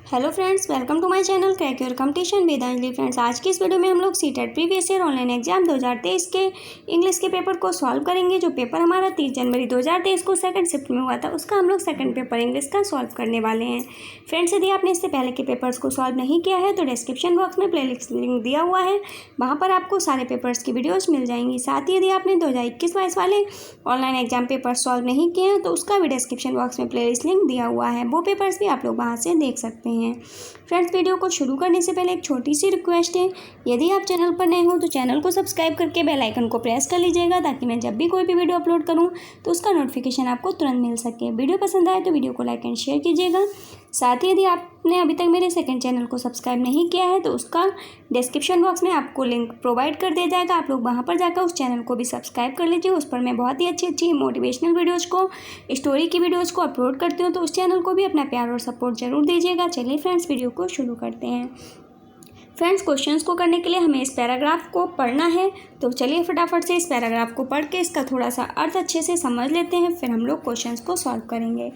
Hello friends, welcome to my channel crack your competition with Anjali. Friends, आज की इस video में हम लोग CTET previous year online exam 2023 के इंग्लिश के पेपर को सॉल्व करेंगे। जो पेपर हमारा 30 जनवरी 2023 को सेकंड शिफ्ट में हुआ था, उसका हम लोग सेकंड पेपर इंग्लिश का सॉल्व करने वाले हैं। फ्रेंड्स, यदि आपने इससे पहले के पेपर्स को सॉल्व नहीं किया है तो डिस्क्रिप्शन बॉक्स में प्लेलिस्ट लिंक दिया हुआ है, वहाँ पर आपको सारे पेपर्स की वीडियोज़ मिल जाएंगी। साथ ही यदि आपने 2021-22 वाले ऑनलाइन एग्जाम पेपर सॉल्व नहीं किए हैं तो उसका भी डिस्क्रिप्शन बॉक्स में प्लेलिस्ट लिंक दिया हुआ है, वो पेपर्स भी आप लोग वहाँ से देख सकते हैं। फ्रेंड्स, वीडियो को शुरू करने से पहले एक छोटी सी रिक्वेस्ट है, यदि आप चैनल पर नए हो तो चैनल को सब्सक्राइब करके बेल आइकन को प्रेस कर लीजिएगा, ताकि मैं जब भी कोई भी वीडियो अपलोड करूं तो उसका नोटिफिकेशन आपको तुरंत मिल सके। वीडियो पसंद आए तो वीडियो को लाइक एंड शेयर कीजिएगा। साथ ही यदि आपने अभी तक मेरे सेकंड चैनल को सब्सक्राइब नहीं किया है तो उसका डिस्क्रिप्शन बॉक्स में आपको लिंक प्रोवाइड कर दिया जाएगा, आप लोग वहाँ पर जाकर उस चैनल को भी सब्सक्राइब कर लीजिए। उस पर मैं बहुत ही अच्छी मोटिवेशनल वीडियोज़ को, स्टोरी की वीडियोज़ को अपलोड करती हूँ, तो उस चैनल को भी अपना प्यार और सपोर्ट जरूर दीजिएगा। चलिए फ्रेंड्स, वीडियो को शुरू करते हैं। फ्रेंड्स, क्वेश्चंस को करने के लिए हमें इस पैराग्राफ को पढ़ना है, तो चलिए फटाफट से इस पैराग्राफ को पढ़ के इसका थोड़ा सा अर्थ अच्छे से समझ लेते हैं, फिर हम लोग क्वेश्चंस को सॉल्व करेंगे।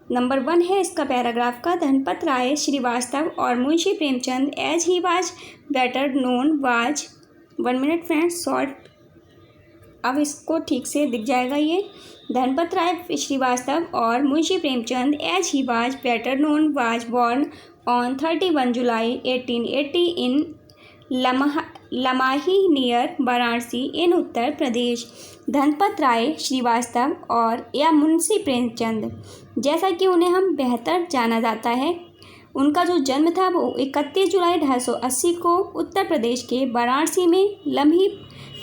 नंबर 1 है इसका पैराग्राफ का, धनपत राय श्रीवास्तव और Munshi Premchand as he was better known was. 1 minute friends, short, अब इसको ठीक से दिख जाएगा ये। धनपत राय श्रीवास्तव और Munshi Premchand as he was better known was born on 31 July 1880 in Lamhi near Varanasi in Uttar Pradesh. Dhanpat Rai Srivastava और या मुंशी प्रेमचंद, जैसा कि उन्हें हम बेहतर जाना जाता है, उनका जो जन्म था वो 31 जुलाई 1880 को उत्तर प्रदेश के वाराणसी में लम्ही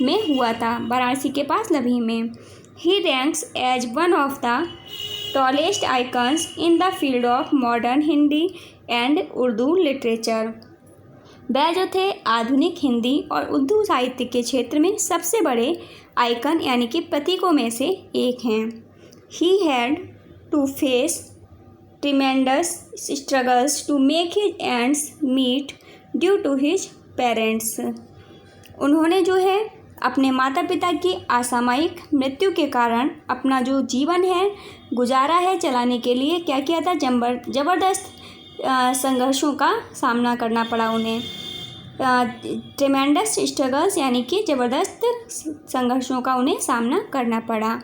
में हुआ था, वाराणसी के पास लम्ही में। He ranks as one of the tallest icons in the field of modern Hindi and Urdu literature. वह जो थे आधुनिक हिंदी और उर्दू साहित्य के क्षेत्र में सबसे बड़े आइकन यानी कि प्रतीकों में से एक हैं। He had to face tremendous struggles to make his ends meet due to his parents. उन्होंने जो है अपने माता पिता की असामयिक मृत्यु के कारण अपना जो जीवन है, गुजारा है, चलाने के लिए क्या किया था, ज़बरदस्त संघर्षों का सामना करना पड़ा उन्हें। ट्रेमेंडस स्ट्रगल्स यानी कि ज़बरदस्त संघर्षों का उन्हें सामना करना पड़ा।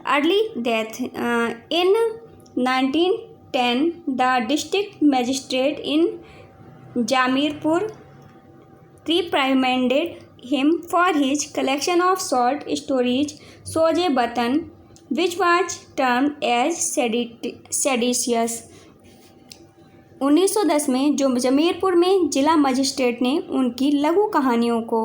Early death in 1910 the district magistrate in Hamirpur reprimanded him for his collection of short stories Soze Watan which was termed as seditious। 1910 में जो जमीरपुर में जिला मजिस्ट्रेट ने उनकी लघु कहानियों को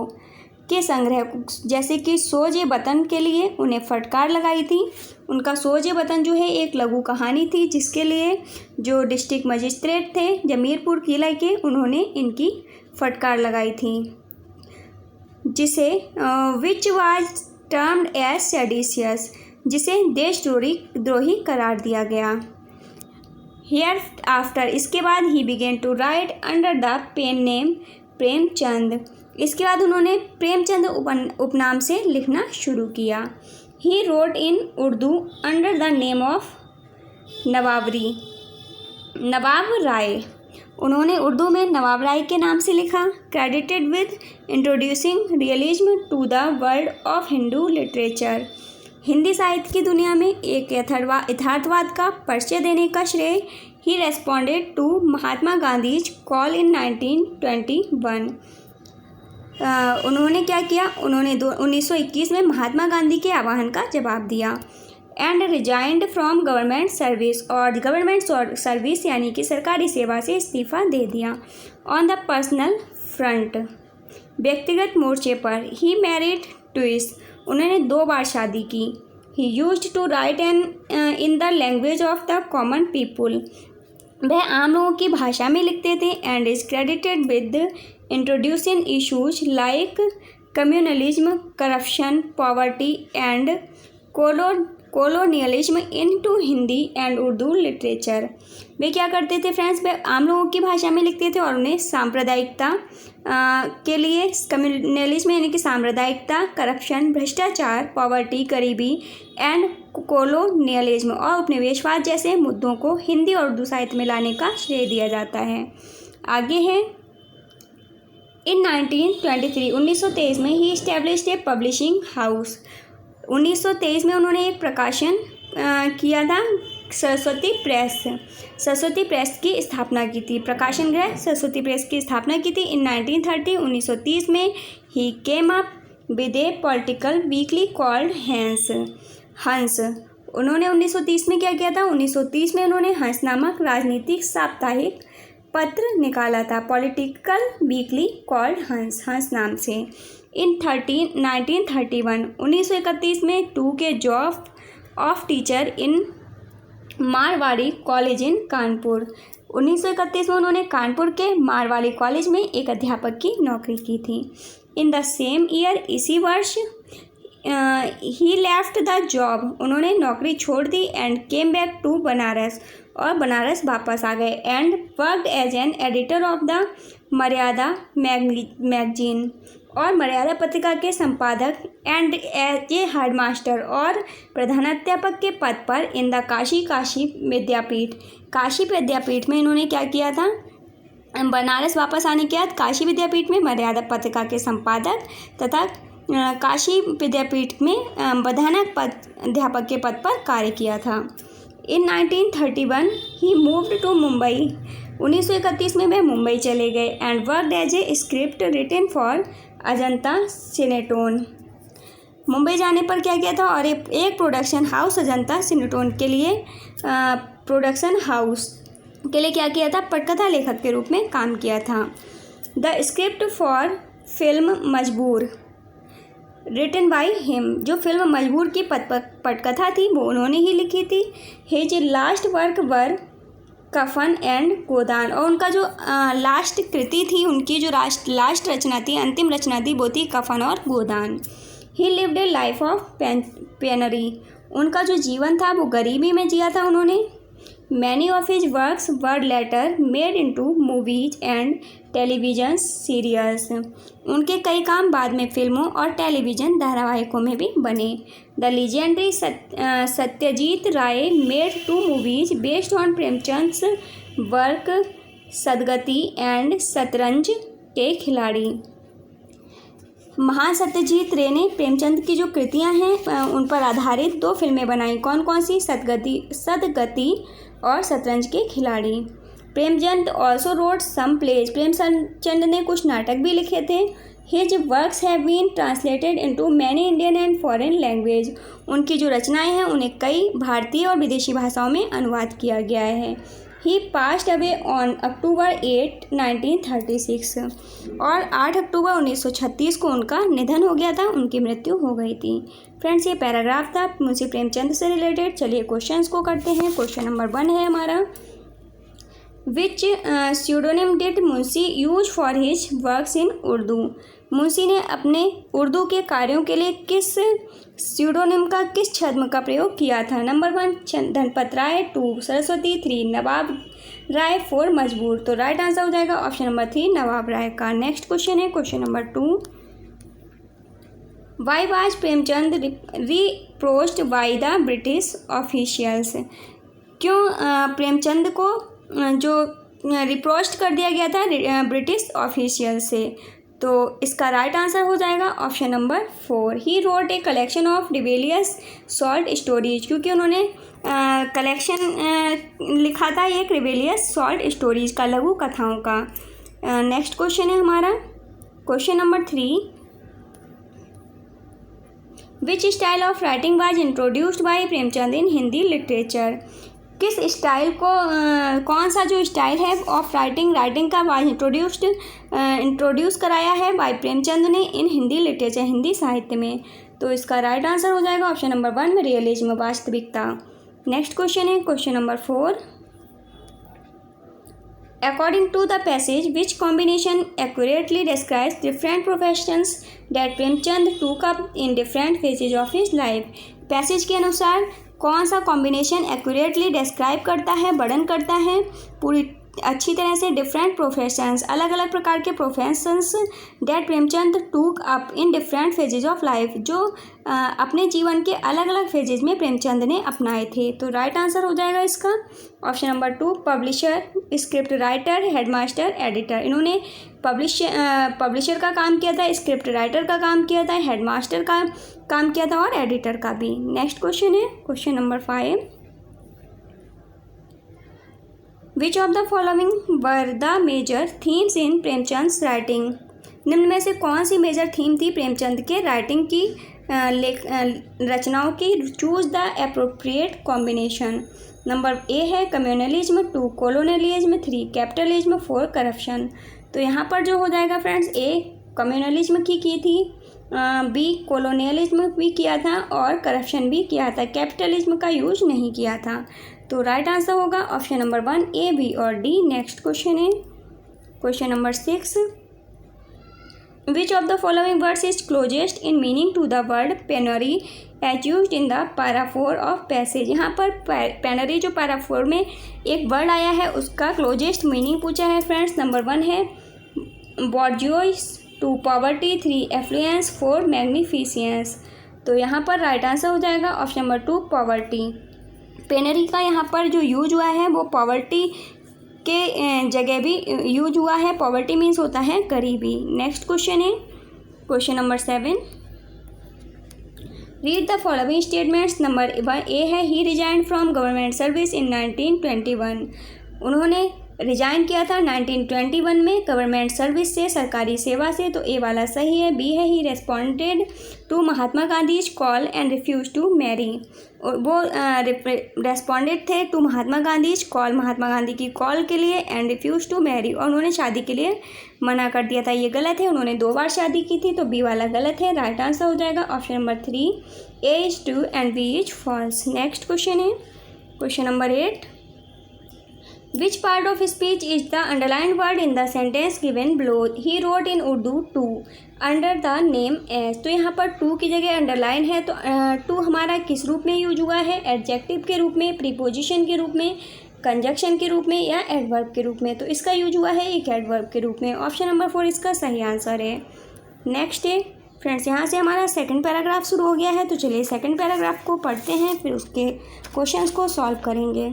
के संग्रह जैसे कि सोजे बतन के लिए उन्हें फटकार लगाई थी। उनका सोजे बतन जो है एक लघु कहानी थी, जिसके लिए जो डिस्ट्रिक्ट मजिस्ट्रेट थे जमीरपुर किला के, उन्होंने इनकी फटकार लगाई थी, जिसे which was termed as seditious, जिसे देशद्रोही करार दिया गया। हियर आफ्टर, इसके बाद he began to write under the pen name Premchand, इसके बाद उन्होंने प्रेमचंद उपनाम से लिखना शुरू किया। He wrote in Urdu under the name of Nawab Rai, उन्होंने उर्दू में नवाब राय के नाम से लिखा। Credited with introducing realism to the world of Hindu literature, Hindi साहित्य की दुनिया में एक यथार्थवाद का परिचय देने का श्रेय he responded to Mahatma Gandhi's call in 1921। उन्होंने क्या किया, उन्होंने 1921 में महात्मा गांधी के आह्वान का जवाब दिया। And resigned from government service, और गवर्नमेंट सर्विस यानी कि सरकारी सेवा से इस्तीफ़ा दे दिया। ऑन द पर्सनल फ्रंट, व्यक्तिगत मोर्चे पर ही मैरिड ट्विस, उन्होंने 2 बार शादी की। He used to write in the language of the common people, वह आम लोगों की भाषा में लिखते थे। And is credited with introducing issues like communalism, corruption, poverty and colonialism into Hindi and Urdu literature. वे क्या करते थे फ्रेंड्स, वे आम लोगों की भाषा में लिखते थे और उन्हें सांप्रदायिकता के लिए, कम्युनलिज्म यानी कि सांप्रदायिकता, करप्शन, भ्रष्टाचार, पॉवर्टी, गरीबी एंड कोलोनियलिज्म और उपनिवेशवाद जैसे मुद्दों को हिंदी और उर्दू साहित्य में लाने का श्रेय दिया जाता है। आगे है इन 1923 में ही इस्टेब्लिश्ड ए पब्लिशिंग हाउस। 1923 में उन्होंने एक प्रकाशन किया था, सरस्वती प्रेस की स्थापना की थी। प्रकाशन गृह सरस्वती प्रेस की स्थापना की थी। इन 1930 में he came up with a political weekly called Hans. उन्होंने 1930 में क्या किया था? 1930 में उन्होंने हंस नामक राजनीतिक साप्ताहिक पत्र निकाला था, पॉलिटिकल वीकली कॉल्ड हंस नाम से। इन 1931 में 2 के job of teacher in Marwari college in Kanpur. 1931 में उन्होंने कानपुर के मारवाड़ी कॉलेज में एक अध्यापक की नौकरी की थी। इन द सेम ईयर, इसी वर्ष, ही लेफ्ट द जॉब, उन्होंने नौकरी छोड़ दी and came back to Banaras, और बनारस वापस आ गए। And worked as an editor of the Maryada magazine, और मर्यादा पत्रिका के संपादक, एंड एज ए हेडमास्टर, और प्रधानाध्यापक के पद पर इन द काशी विद्यापीठ। काशी विद्यापीठ में इन्होंने क्या किया था? बनारस वापस आने के बाद काशी विद्यापीठ में मर्यादा पत्रिका के संपादक तथा काशी विद्यापीठ में प्रधानाध्यापक के पद पर कार्य किया था। In 1931 he moved to Mumbai. 1931 में वह मुंबई चले गए and worked as a script written for Ajanta Cinetone. Mumbai जाने पर क्या किया था? और एक प्रोडक्शन हाउस अजंता सिनेटोन के लिए क्या किया था? पटकथा लेखक के रूप में काम किया था। द स्क्रिप्ट फॉर फिल्म मजबूर रिटन बाय हिम, जो फिल्म मजबूर की पटकथा थी वो उन्होंने ही लिखी थी। हिज लास्ट वर्क वर कफन एंड गोदान, और उनका जो लास्ट कृति थी, उनकी जो लास्ट रचना थी, अंतिम रचना थी, वो थी कफन और Godaan. He lived a life of penury, उनका जो जीवन था वो गरीबी में जिया था उन्होंने। Many of his works were later made into movies and television serials, उनके कई काम बाद में फिल्मों और टेलीविज़न धारावाहिकों में भी बने। The legendary Satyajit Ray made 2 movies based on Premchand's work, Sadgati and Shatranj के खिलाड़ी। महान सत्यजीत रे ने प्रेमचंद की जो कृतियां हैं उन पर आधारित 2 फिल्में बनाई। कौन कौन सी? सदगति और शतरंज के खिलाड़ी। Premchand also wrote some plays, Premchand ने कुछ नाटक भी लिखे थे। His works have been translated into many Indian and foreign language, उनकी जो रचनाएं हैं उन्हें कई भारतीय और विदेशी भाषाओं में अनुवाद किया गया है। ही पास्ड अवे ऑन अक्टूबर 8, 1936, और 8 अक्टूबर 1936 को उनका निधन हो गया था, उनकी मृत्यु हो गई थी। फ्रेंड्स, ये पैराग्राफ था मुंशी प्रेमचंद से रिलेटेड। चलिए क्वेश्चंस को करते हैं। क्वेश्चन नंबर 1 है हमारा, which pseudonym did Munshi use for his works in Urdu. Munshi ने अपने उर्दू के कार्यों के लिए किस स्यूडोनिम का, किस छद्म का प्रयोग किया था? नंबर 1 धनपत राय, 2 सरस्वती, 3 नवाब राय, 4 मजबूर। तो राइट आंसर हो जाएगा ऑप्शन नंबर 3 नवाब राय का। नेक्स्ट क्वेश्चन है question number 2, why was Premchand reproached by the British officials. क्यों प्रेमचंद को जो रिप्रोच्ड कर दिया गया था ब्रिटिश ऑफिशियल से? तो इसका राइट आंसर हो जाएगा option number 4। He wrote a collection of rebellious short stories, क्योंकि उन्होंने कलेक्शन लिखा था एक रिबेलियस शॉर्ट स्टोरीज का, लघु कथाओं का। नेक्स्ट क्वेश्चन है हमारा question number 3, which style of writing was introduced by Premchand in Hindi literature. किस स्टाइल को कौन सा जो स्टाइल है ऑफ राइटिंग का वाज इंट्रोड्यूस कराया है बाय प्रेमचंद ने इन हिंदी लिटरेचर, हिंदी साहित्य में? तो इसका राइट आंसर हो जाएगा ऑप्शन नंबर 1 रियलिज्म, वास्तविकता। नेक्स्ट क्वेश्चन है question number 4, according to the passage which combination accurately describes different professions that Premchand took up in different phases of his life. Passage के अनुसार कौन सा कॉम्बिनेशन एक्यूरेटली डिस्क्राइब करता है, वर्णन करता है पूरी अच्छी तरह से डिफरेंट प्रोफेशंस, अलग अलग प्रकार के professions date Premchand took up in different phases of life, जो अपने जीवन के अलग अलग फेजेज में प्रेमचंद ने अपनाए थे। तो राइट आंसर हो जाएगा इसका option number 2, publisher, script writer, headmaster, editor. इन्होंने पब्लिशर का काम किया था, स्क्रिप्ट राइटर का काम किया था, हेडमास्टर का काम किया था और एडिटर का भी। नेक्स्ट क्वेश्चन है question number 5, which of the following were the major themes in Premchand's writing. निम्न में से कौन सी मेजर थीम थी प्रेमचंद के राइटिंग की रचनाओं की। Choose the appropriate combination. Number A है कम्युनलिज्म, 2 कॉलोनियलिज्म, 3 कैपिटलिज्म, 4 करप्शन। तो यहाँ पर जो हो जाएगा फ्रेंड्स, ए कम्युनलिज्म की थी, बी कॉलोनियलिज्म भी किया था और करप्शन भी किया था, कैपिटलिज्म का यूज नहीं किया था। तो राइट आंसर होगा ऑप्शन नंबर 1, ए, बी और डी। नेक्स्ट क्वेश्चन है question number 6, which of the following words is closest in meaning to the word penury as used in the para four of passage. यहाँ पर पेनरी जो पैराफोर में एक word आया है उसका क्लोजेस्ट मीनिंग पूछा है फ्रेंड्स। नंबर 1 है बॉर्जियोस, 2 पॉवर्टी, 3 एफ्लुएंस, 4 मैग्निफिसेंस। तो यहाँ पर राइट आंसर हो जाएगा ऑप्शन नंबर 2 पॉवर्टी। पेनरी का यहाँ पर जो यूज हुआ है वो पॉवर्टी के जगह भी यूज हुआ है। पॉवर्टी मीन्स होता है गरीबी। नेक्स्ट क्वेश्चन है question number 7, read the following statements. Number 1 A है he resign from government service in 1921। उन्होंने रिजाइन किया था 1921 में गवर्नमेंट सर्विस से, सरकारी सेवा से। तो ए वाला सही है। बी है he responded to Mahatma Gandhi's call and refuse to marry. वो रेस्पॉन्डेड थे टू महात्मा गांधीज कॉल, महात्मा गांधी की कॉल के लिए, एंड रिफ्यूज टू मैरी, और उन्होंने शादी के लिए मना कर दिया था। ये गलत है, उन्होंने 2 बार शादी की थी। तो बी वाला गलत है। राइट आंसर हो जाएगा option number 3, A is true and B is false. Next question है question number 8, Which part of speech is the underlined word in the sentence given below? He wrote in Urdu to under the name as। तो यहाँ पर to की जगह underline है। तो to हमारा किस रूप में यूज हुआ है? एडजेक्टिव के रूप में, प्रीपोजिशन के रूप में, कंजक्शन के रूप में या एडवर्ब के रूप में। तो इसका यूज हुआ है एक एडवर्ब के रूप में। ऑप्शन नंबर 4 इसका सही आंसर है। नेक्स्ट है फ्रेंड्स, यहाँ से हमारा सेकंड पैराग्राफ शुरू हो गया है। तो चलिए सेकंड पैराग्राफ को पढ़ते हैं, फिर उसके क्वेश्चंस को सॉल्व करेंगे।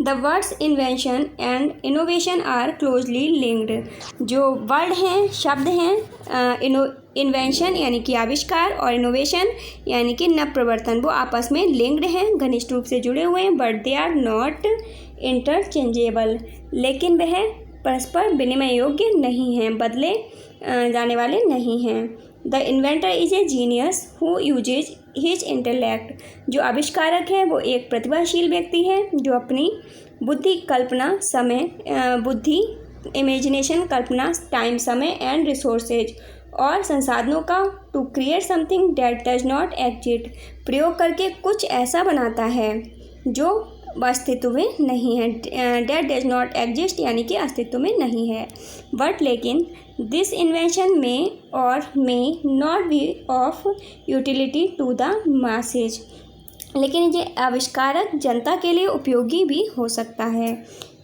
The words invention and innovation are closely linked. जो वर्ड हैं, शब्द हैं, इन्वेंशन यानी कि आविष्कार और इनोवेशन यानी कि नव प्रवर्तन, वो आपस में लिंक्ड हैं, घनिष्ठ रूप से जुड़े हुए हैं। But they are not interchangeable, लेकिन वह परस्पर विनिमय योग्य नहीं हैं, बदले जाने वाले नहीं हैं। The inventor is a genius who usage his intellect. जो आविष्कारक है वो एक प्रतिभाशील व्यक्ति है जो अपनी बुद्धि, कल्पना, समय, बुद्धि, इमेजिनेशन, कल्पना, टाइम, समय एंड रिसोर्सेज और संसाधनों का to create something that does not exist, प्रयोग करके कुछ ऐसा बनाता है जो अस्तित्व में नहीं है। डेट डज नॉट एग्जिस्ट यानी कि अस्तित्व में नहीं है। बट लेकिन दिस इन्वेंशन में और may not be of utility to the masses, लेकिन ये आविष्कारक जनता के लिए उपयोगी भी हो सकता है।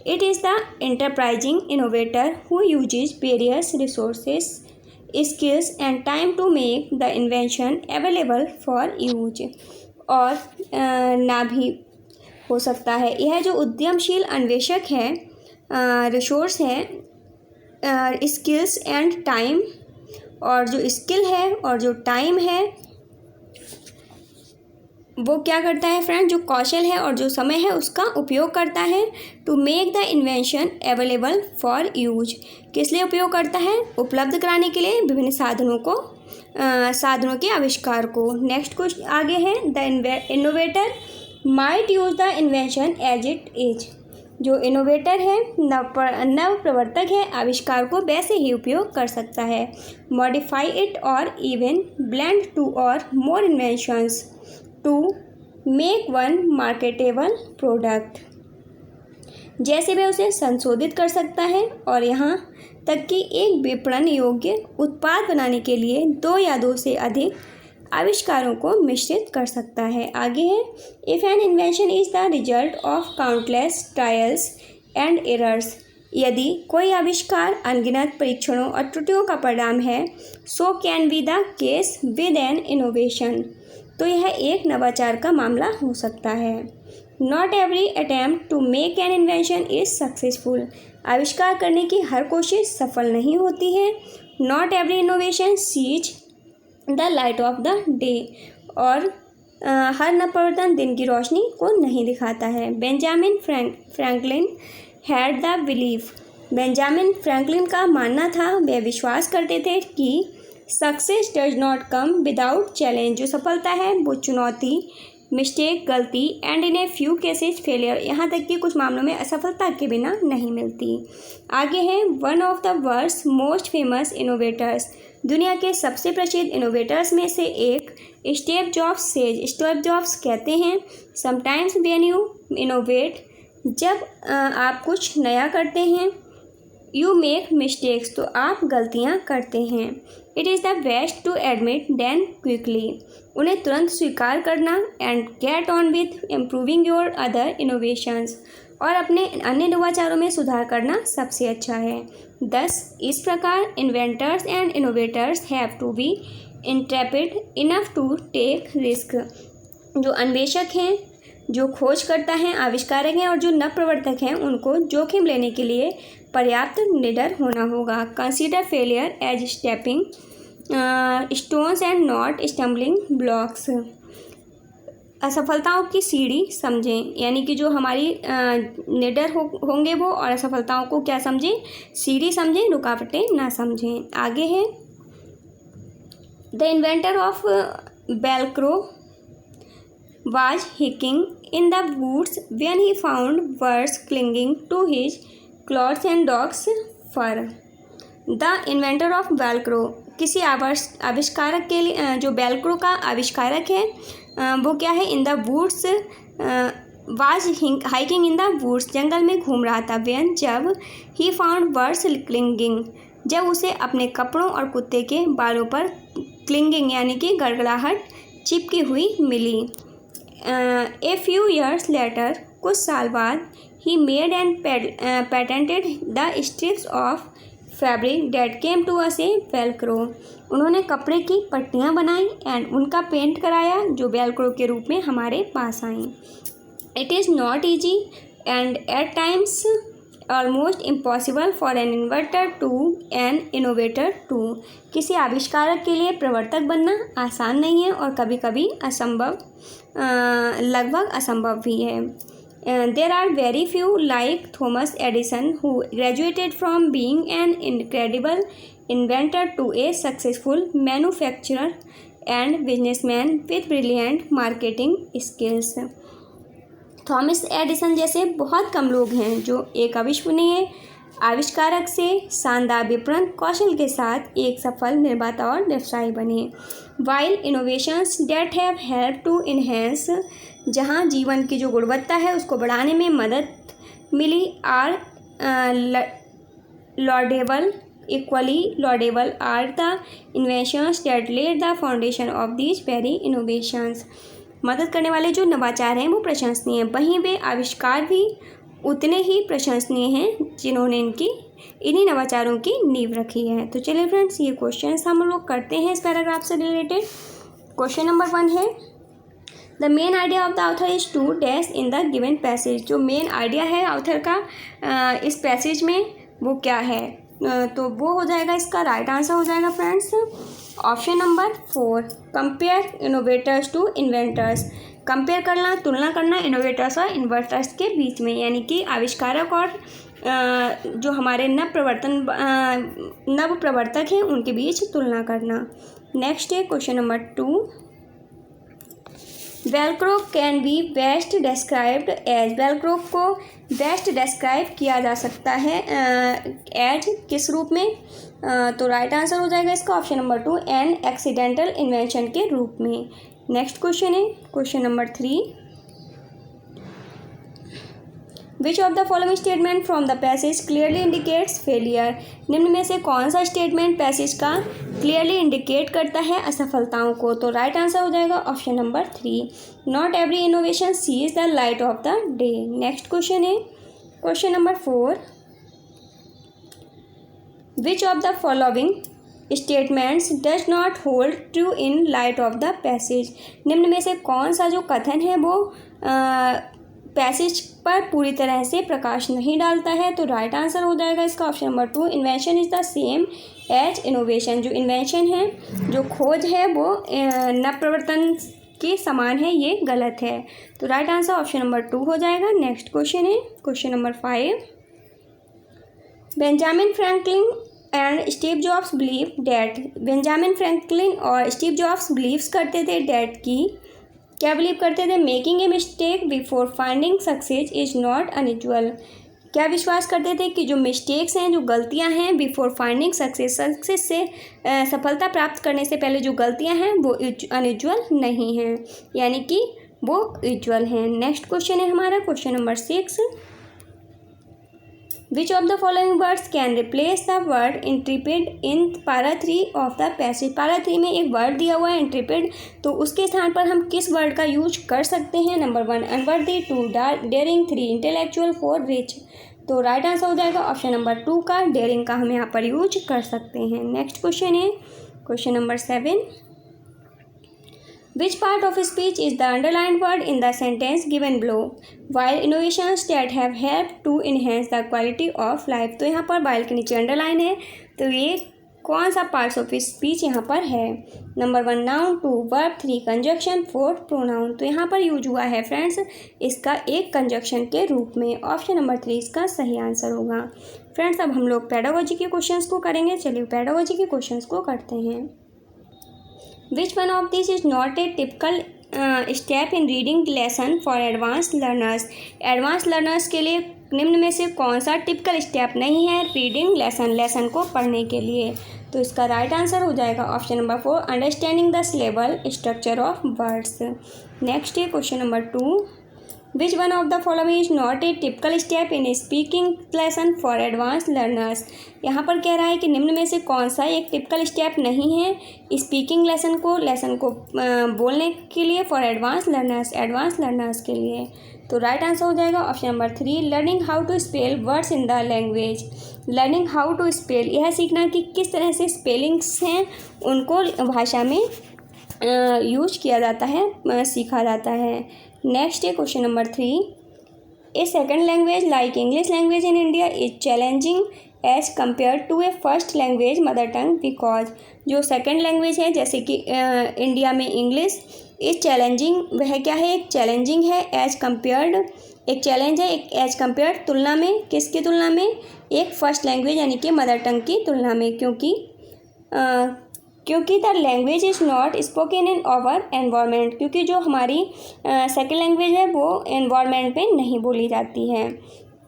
It is the enterprising innovator who uses various resources, skills and time to make the invention available for use. और ना भी हो सकता है, यह जो उद्यमशील अन्वेषक है, रिसोर्स है, स्किल्स एंड टाइम, और जो स्किल है और जो टाइम है वो क्या करता है फ्रेंड, जो कौशल है और जो समय है उसका उपयोग करता है to make the invention available for use. किस लिए उपयोग करता है? उपलब्ध कराने के लिए विभिन्न साधनों के आविष्कार को। नेक्स्ट क्वेश्चन आगे है, the innovator might use the invention as it is. जो इनोवेटर है, नव प्रवर्तक है, आविष्कार को वैसे ही उपयोग कर सकता है। मॉडिफाई इट और इवन ब्लेंड 2 और more inventions to make one marketable product. जैसे वह उसे संशोधित कर सकता है और यहाँ तक कि एक विपणन योग्य उत्पाद बनाने के लिए 2 या 2 से अधिक आविष्कारों को मिश्रित कर सकता है। आगे है, if an invention is the result of countless trials and errors, यदि कोई आविष्कार अनगिनत परीक्षणों और त्रुटियों का परिणाम है, so can be the case with an innovation, तो यह एक नवाचार का मामला हो सकता है। Not every attempt to make an invention is successful, आविष्कार करने की हर कोशिश सफल नहीं होती है। Not every innovation sees the light of the day, और हर नवप्रवर्तन दिन की रोशनी को नहीं दिखाता है। Benjamin Franklin had the belief, Benjamin Franklin का मानना था, वे विश्वास करते थे कि success does not come without challenge, जो सफलता है वो चुनौती, मिस्टेक, गलती and in a few cases failure, यहाँ तक कि कुछ मामलों में असफलता के बिना नहीं मिलती। आगे है, one of the world's most famous innovators, दुनिया के सबसे प्रसिद्ध इनोवेटर्स में से एक Steve Jobs says, Steve Jobs कहते हैं, समटाइम्स व्हेन यू इनोवेट, जब आप कुछ नया करते हैं, यू मेक मिस्टेक्स, तो आप गलतियाँ करते हैं। It is the best to admit them quickly, उन्हें तुरंत स्वीकार करना, and get on with improving your other innovations, और अपने अन्य नवाचारों में सुधार करना सबसे अच्छा है। इस प्रकार inventors and innovators have to be intrepid enough to take risk, जो अन्वेषक हैं, जो खोजकर्ता हैं, आविष्कारक हैं, और जो नवप्रवर्तक हैं, उनको जोखिम लेने के लिए पर्याप्त निडर होना होगा। Consider failure as stepping stones and not stumbling blocks, असफलताओं की सीढ़ी समझें, यानी कि जो हमारी निडर होंगे वो, और असफलताओं को क्या समझें, सीढ़ी समझें, रुकावटें ना समझें। आगे है, the inventor of Velcro was hiking in the woods when he found worms clinging to his clothes and dog's fur. The inventor of velcro, किसी आविष्कारक के लिए, जो वेलक्रो का आविष्कारक है, वो क्या है, in the woods was hiking in the woods, जंगल में घूम रहा था, when, जब, ही फाउंड वर्म्स क्लिंगिंग, जब उसे अपने कपड़ों और कुत्ते के बालों पर क्लिंगिंग यानी कि गड़गड़ाहट चिपकी हुई मिली। ए फ्यू ईयर्स लेटर, कुछ साल बाद, he made and patented the strips of fabric that came to us a Velcro, उन्होंने कपड़े की पट्टियाँ बनाई एंड उनका पेंट कराया, जो वेलक्रो के रूप में हमारे पास आई। It is not easy and at times almost impossible for an inventor to an innovator to, किसी आविष्कारक के लिए प्रवर्तक बनना आसान नहीं है और कभी कभी असंभव, लगभग असंभव भी है। There are very few like Thomas Edison who graduated from being an incredible inventor to a successful manufacturer and businessman with brilliant marketing skills. Thomas Edison जैसे बहुत कम लोग हैं जो एक अविश्वसनीय आविष्कारक से शानदार विपणन कौशल के साथ एक सफल निर्माता और व्यवसायी बने। While innovations that have help to enhance, जहाँ जीवन की जो गुणवत्ता है उसको बढ़ाने में मदद मिली, are laudable, equally laudable are the inventions that led the foundation of these very innovations, मदद करने वाले जो नवाचार हैं वो प्रशंसनीय हैं, वहीं वे आविष्कार भी उतने ही प्रशंसनीय हैं जिन्होंने इन्हीं नवाचारों की नींव रखी है। तो चलिए फ्रेंड्स, ये क्वेश्चंस हम लोग करते हैं इस पैराग्राफ से रिलेटेड। क्वेश्चन नंबर 1 है, the main idea of the author is to dash in the given passage, जो मेन आइडिया है ऑथर का इस पैसेज में वो क्या है, तो वो हो जाएगा, इसका राइट आंसर हो जाएगा friends option number 4, compare innovators to inventors, compare करना, तुलना करना इनोवेटर्स और इन्वर्टर्स के बीच में, यानी कि आविष्कारक और जो हमारे नव प्रवर्तक हैं उनके बीच तुलना करना। नेक्स्ट है question number 2, Velcro can be best described as, Velcro को बेस्ट डिस्क्राइब किया जा सकता है एज किस रूप में, तो राइट आंसर हो जाएगा इसका option number 2, an accidental invention के रूप में। नेक्स्ट क्वेश्चन है question number 3, which of the following statement from the passage clearly indicates failure. निम्न में से कौन सा स्टेटमेंट पैसेज का क्लियरली इंडिकेट करता है असफलताओं को। तो राइट आंसर हो जाएगा option number 3, not every innovation sees the light of the day. Next question है question number 4, which of the following statements does not hold true in light of the passage. निम्न में से कौन सा जो कथन है वो पैसेज पर पूरी तरह से प्रकाश नहीं डालता है। तो राइट आंसर हो जाएगा इसका option number 2, invention is the same as innovation. जो इन्वेंशन है, जो खोज है, वो नवप्रवर्तन के समान है, ये गलत है। तो राइट आंसर ऑप्शन नंबर 2 हो जाएगा। नेक्स्ट क्वेश्चन है question number 5, Benjamin Franklin and Steve jobs believe that. Benjamin Franklin और स्टीव जॉब्स बिलीव्स करते थे डैट की, क्या बिलीव करते थे, making a mistake before finding success is not unusual. क्या विश्वास करते थे कि जो मिस्टेक्स हैं, जो गलतियां हैं, बिफोर फाइंडिंग सक्सेस, सक्सेस से सफलता प्राप्त करने से पहले जो गलतियां हैं वो अनयूजुअल नहीं हैं, यानी कि वो यूजुअल हैं। नेक्स्ट क्वेश्चन है हमारा question number 6, which of the following words can replace the word intrepid in para 3 of the passage. पारा 3 में एक वर्ड दिया हुआ है इंट्रीपिड, तो उसके स्थान पर हम किस वर्ड का यूज कर सकते हैं। Number 1 unworthy, 2 daring, 3 intellectual, 4 rich. तो राइट आंसर हो जाएगा ऑप्शन नंबर 2 का डेयरिंग का हम यहाँ पर यूज कर सकते हैं। नेक्स्ट क्वेश्चन है question number 7, which part of speech is the underlined word in the sentence given below while innovations that have helped to enhance the quality of life। तो यहाँ पर while के नीचे अंडरलाइन है, तो ये कौन सा पार्ट्स ऑफ स्पीच यहाँ पर है। Number 1 noun, 2 verb, 3 conjunction, 4 pronoun. तो यहाँ पर यूज हुआ है फ्रेंड्स इसका एक कंजक्शन के रूप में। ऑप्शन नंबर 3 इसका सही आंसर होगा। फ्रेंड्स अब हम लोग पेडागोजी के क्वेश्चंस को करेंगे। चलिए पेडागोजी के क्वेश्चंस को करते हैं। Which one of these is not a typical step in reading lesson for advanced learners? Advance learners के लिए निम्न में से कौन सा टिपिकल स्टेप नहीं है रीडिंग लेसन को पढ़ने के लिए। तो इसका राइट आंसर हो जाएगा option number 4 understanding the syllable structure of words. Next है question number 2, which one of the following is not a typical step in speaking lesson for advance learners. यहाँ पर कह रहा है कि निम्न में से कौन सा एक टिपिकल स्टेप नहीं है स्पीकिंग लेसन को बोलने के लिए फॉर एडवांस लर्नर्स के लिए। तो राइट आंसर हो जाएगा option number 3 learning how to spell words in the language. Learning how to spell, यह सीखना कि किस तरह से स्पेलिंग्स हैं उनको भाषा में यूज किया जाता है, सीखा जाता है। नेक्स्ट है question number 3, a second language like English language in India is challenging as compared to a first language mother tongue because. जो सेकेंड लैंग्वेज है जैसे कि इंडिया में इंग्लिश, इज चैलेंजिंग, वह क्या है, एक चैलेंजिंग है, एज कम्पेयर्ड एक चैलेंज है, एक एज कम्पेयर तुलना में, किसकी तुलना में, एक फर्स्ट लैंग्वेज यानी कि मदर टंग की तुलना में, क्योंकि the language is not spoken in our environment, क्योंकि जो हमारी सेकेंड लैंग्वेज है वो एनवायरनमेंट में नहीं बोली जाती है,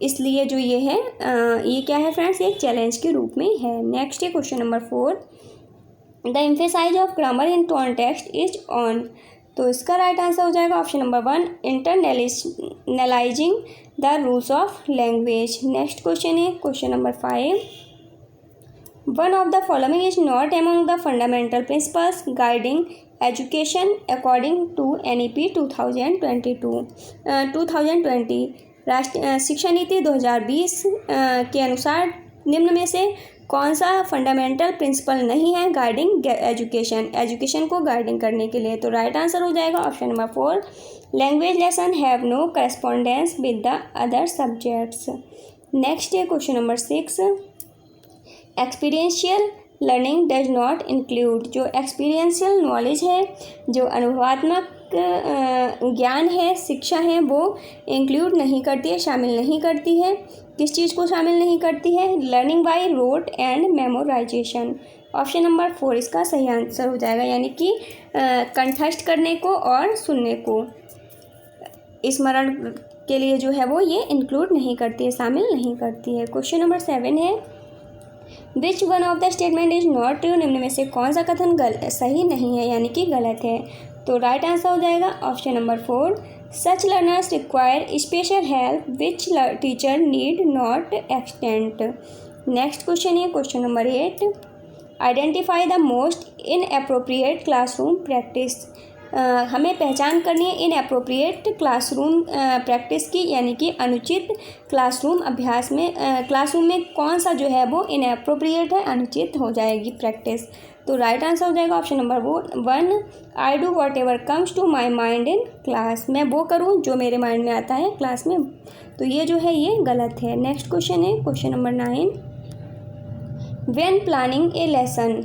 इसलिए जो ये है ये क्या है फ्रेंड्स, एक चैलेंज के रूप में है। नेक्स्ट है question number 4, the emphasize of grammar in context is on. तो इसका राइट आंसर हो जाएगा option number 1 internalising the rules of language. Next question है question number 5, one of the following is not among the fundamental principles guiding education according to NEP 2020 राष्ट्रीय शिक्षा नीति 2020 के अनुसार निम्न में से कौन सा फंडामेंटल प्रिंसिपल नहीं है गाइडिंग एजुकेशन को गाइडिंग करने के लिए। तो राइट आंसर हो जाएगा option number 4 language lesson have no correspondence with the other subjects. Next है question number 6, experiential learning does not include. जो एक्सपीरियंशियल नॉलेज है, जो अनुभवात्मक ज्ञान है, शिक्षा है, वो इंक्लूड नहीं करती है, शामिल नहीं करती है। किस चीज़ को शामिल नहीं करती है, learning by rote and memorisation. Option number 4 इसका सही आंसर हो जाएगा, यानी कि कंठस्थ करने को और सुनने को स्मरण के लिए जो है वो ये इंक्लूड नहीं करती है, शामिल नहीं करती है। क्वेश्चन नंबर 7 है, विच one of the statement is not true. निम्न में से कौन सा कथन सही नहीं है, यानी कि गलत है। तो राइट आंसर हो जाएगा option number 4 such learners require special help which teacher need not extent. Next question है question number 8, identify the most inappropriate classroom practice. हमें पहचान करनी है इनएप्रोप्रिएट क्लासरूम प्रैक्टिस की, यानी कि अनुचित क्लासरूम अभ्यास में क्लासरूम में कौन सा जो है वो इनएप्रोप्रिएट है, अनुचित हो जाएगी प्रैक्टिस। तो राइट आंसर हो जाएगा option number 1, I do whatever comes to my mind in class. मैं वो करूँ जो मेरे माइंड में आता है क्लास में, तो ये जो है ये गलत है। नेक्स्ट क्वेश्चन है question number 9, when planning a lesson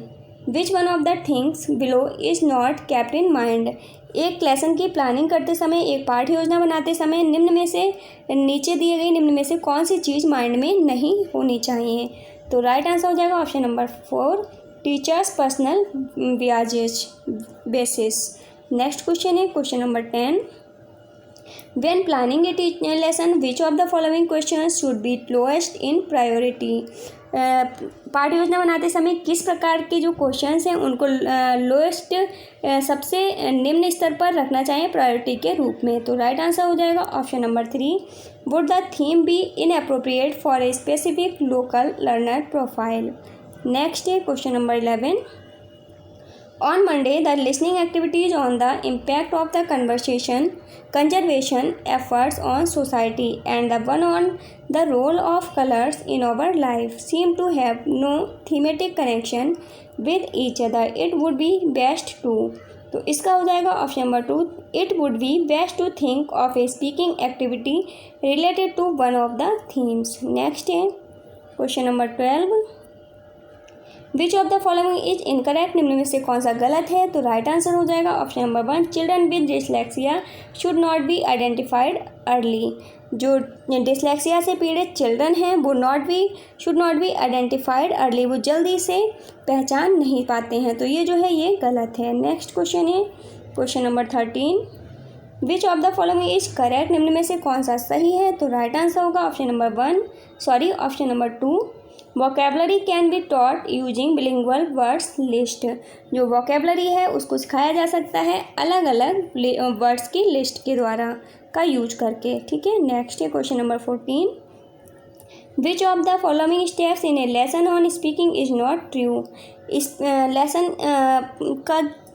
which one of the things below is not kept in mind. एक लेसन की प्लानिंग करते समय, एक पाठ योजना बनाते समय नीचे दिए गई निम्न में से कौन सी चीज़ माइंड में नहीं होनी चाहिए। तो राइट आंसर हो जाएगा option number 4, teacher's personal basis. Next question है question number 10, when planning a lesson which of the following questions should be lowest in priority. पाठ योजना बनाते समय किस प्रकार के जो क्वेश्चंस हैं उनको लोएस्ट सबसे निम्न स्तर पर रखना चाहिए प्रायोरिटी के रूप में। तो राइट आंसर हो जाएगा option number 3, would the theme be inappropriate for a specific local learner profile. Next है question number 11, on Monday the listening activities on the impact of the conservation efforts on society and the one on the role of colors in our life seem to have no thematic connection with each other. It would be best to, तो इसका हो जाएगा option number 2, it would be best to think of a speaking activity related to one of the themes. Next है question number 12, which of the following is incorrect. निम्न में से कौन सा गलत है। तो राइट आंसर हो जाएगा option number 1, children with dyslexia should not be identified early. जो डिसलेक्सिया से पीड़ित चिल्ड्रन हैं वो should not be identified early, वो जल्दी से पहचान नहीं पाते हैं, तो ये जो है ये गलत है। नेक्स्ट क्वेश्चन है question number 13, which of the following is correct. निम्न में से कौन सा सही है। तो राइट आंसर होगा option number 2, vocabulary can be taught using bilingual words list. जो वोकेबलरी है उसको सिखाया जा सकता है अलग अलग वर्ड्स की लिस्ट के द्वारा का यूज करके, ठीक है। नेक्स्ट है question number 14, which of the following steps in A lesson on speaking is not true. इस लेसन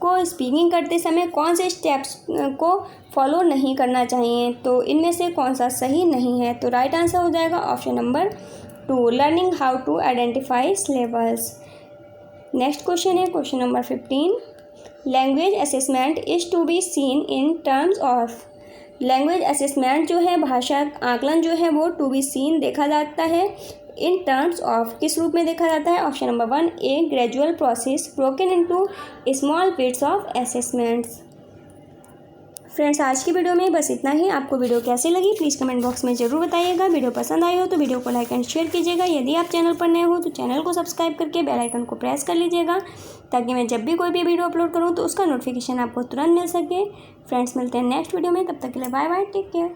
को स्पीकिंग करते समय कौन से स्टेप्स को फॉलो नहीं करना चाहिए। तो इनमें से कौन सा सही नहीं है। तो राइट आंसर हो जाएगा option number 2, learning how to identify syllabus. Next question है question number 15, language assessment is to be seen in terms of. Language assessment जो है, भाषा आकलन जो है वो टू बी सीन देखा जाता है इन टर्म्स ऑफ, किस रूप में देखा जाता है। Option number 1, A gradual process broken into small bits of assessments. Friends आज की वीडियो में बस इतना ही। आपको वीडियो कैसी लगी प्लीज़ कमेंट बॉक्स में ज़रूर बताइएगा। वीडियो पसंद आई हो तो वीडियो को लाइक एंड शेयर कीजिएगा। यदि आप चैनल पर नए हो तो चैनल को सब्सक्राइब करके बेल आइकन को प्रेस कर लीजिएगा, ताकि मैं जब भी कोई भी वीडियो अपलोड करूँ तो उसका नोटिफिकेशन आपको तुरंत मिल सके। फ्रेंड्स मिलते हैं नेक्स्ट वीडियो में, तब तक के लिए बाय बाय, टेक केयर।